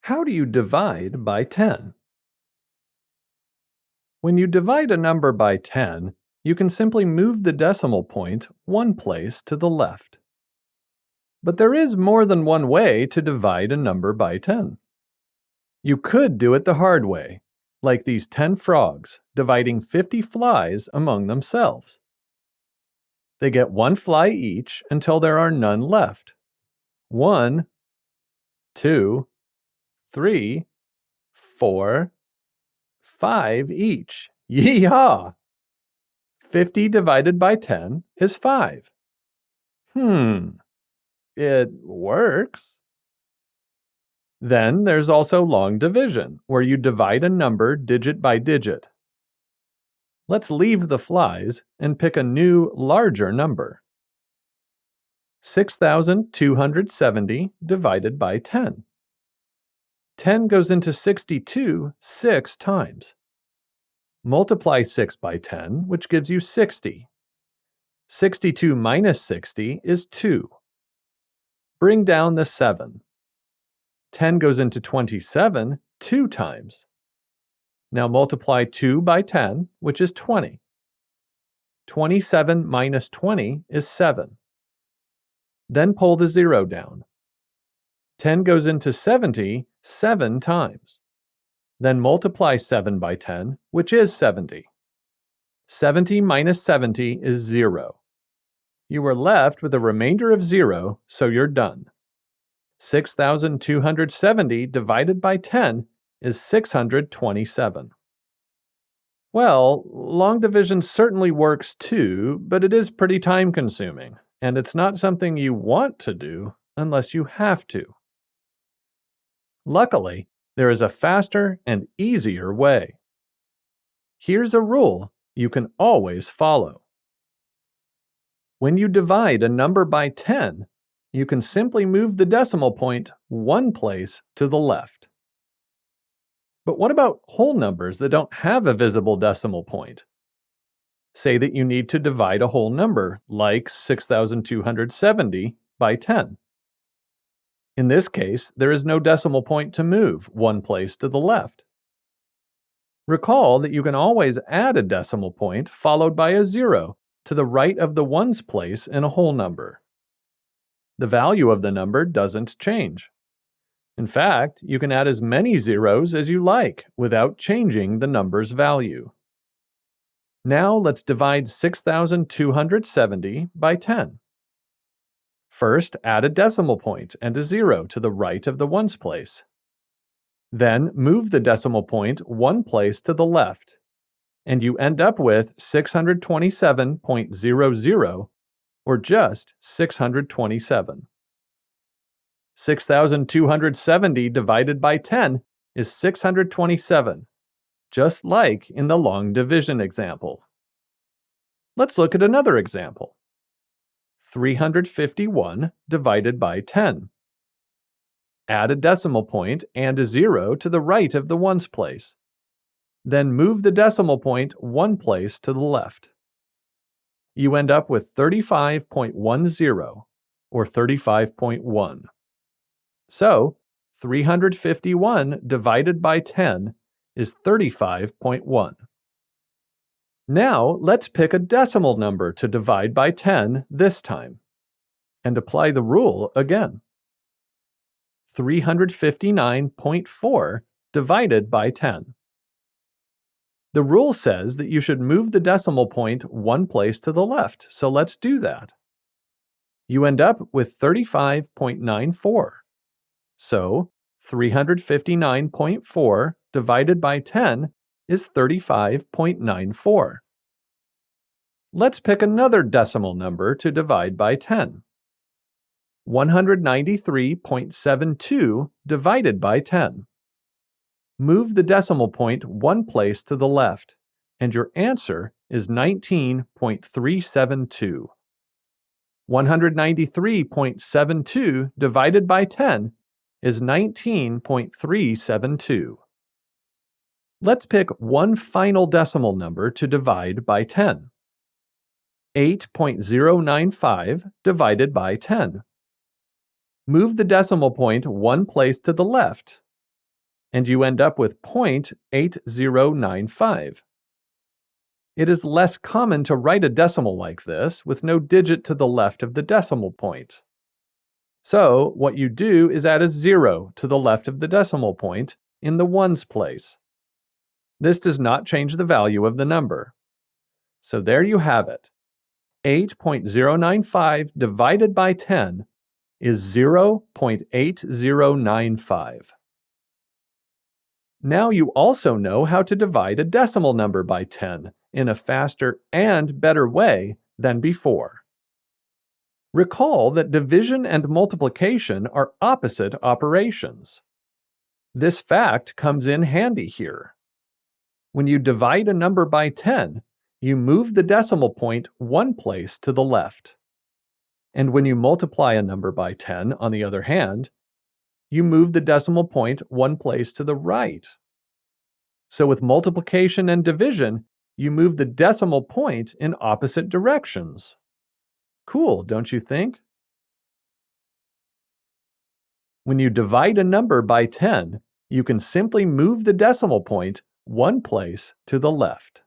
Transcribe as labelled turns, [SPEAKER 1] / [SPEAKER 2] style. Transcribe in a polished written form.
[SPEAKER 1] How do you divide by 10? When you divide a number by 10, you can simply move the decimal point one place to the left. But there is more than one way to divide a number by 10. You could do it the hard way, like these 10 frogs dividing 50 flies among themselves. They get one fly each until there are none left. 1, 2, 3, 4, 5 each. Yee-haw! 50 divided by 10 is 5. It works. Then there's also long division, where you divide a number digit by digit. Let's leave the flies and pick a new, larger number. 6,270 divided by 10. 10 goes into 62 6 times. Multiply 6 by 10, which gives you 60. 62 minus 60 is 2. Bring down the 7. 10 goes into 27 2 times. Now multiply 2 by 10, which is 20. 27 minus 20 is 7. Then pull the 0 down. 10 goes into 70 7 times. Then multiply 7 by 10, which is 70. 70 minus 70 is 0. You are left with a remainder of 0, so you're done. 6,270 divided by 10 is 627. Well, long division certainly works too, but it is pretty time-consuming, and it's not something you want to do unless you have to. Luckily, there is a faster and easier way. Here's a rule you can always follow. When you divide a number by 10, you can simply move the decimal point one place to the left. But what about whole numbers that don't have a visible decimal point? Say that you need to divide a whole number, like 6,270, by 10. In this case, there is no decimal point to move one place to the left. Recall that you can always add a decimal point followed by a 0 to the right of the ones place in a whole number. The value of the number doesn't change. In fact, you can add as many zeros as you like without changing the number's value. Now let's divide 6,270 by 10. First, add a decimal point and a 0 to the right of the ones place. Then move the decimal point one place to the left, and you end up with 627.00, or just 627. 6,270 divided by 10 is 627, just like in the long division example. Let's look at another example. 351 divided by 10. Add a decimal point and a 0 to the right of the ones place. Then move the decimal point one place to the left. You end up with 35.10, or 35.1. So, 351 divided by 10 is 35.1. Now, let's pick a decimal number to divide by 10 this time, and apply the rule again. 359.4 divided by 10. The rule says that you should move the decimal point one place to the left, so let's do that. You end up with 35.94. So, 359.4 divided by 10 is 35.94. Let's pick another decimal number to divide by 10. 193.72 divided by 10. Move the decimal point one place to the left, and your answer is 19.372. 193.72 divided by 10 is 19.372. Let's pick one final decimal number to divide by 10. 8.095 divided by 10. Move the decimal point one place to the left, and you end up with 0.8095. It is less common to write a decimal like this with no digit to the left of the decimal point. So, what you do is add a 0 to the left of the decimal point in the ones place. This does not change the value of the number. So there you have it. 8.095 divided by 10 is 0.8095. Now you also know how to divide a decimal number by 10 in a faster and better way than before. Recall that division and multiplication are opposite operations. This fact comes in handy here. When you divide a number by 10, you move the decimal point one place to the left. And when you multiply a number by 10, on the other hand, you move the decimal point one place to the right. So with multiplication and division, you move the decimal point in opposite directions. Cool, don't you think? When you divide a number by 10, you can simply move the decimal point one place to the left.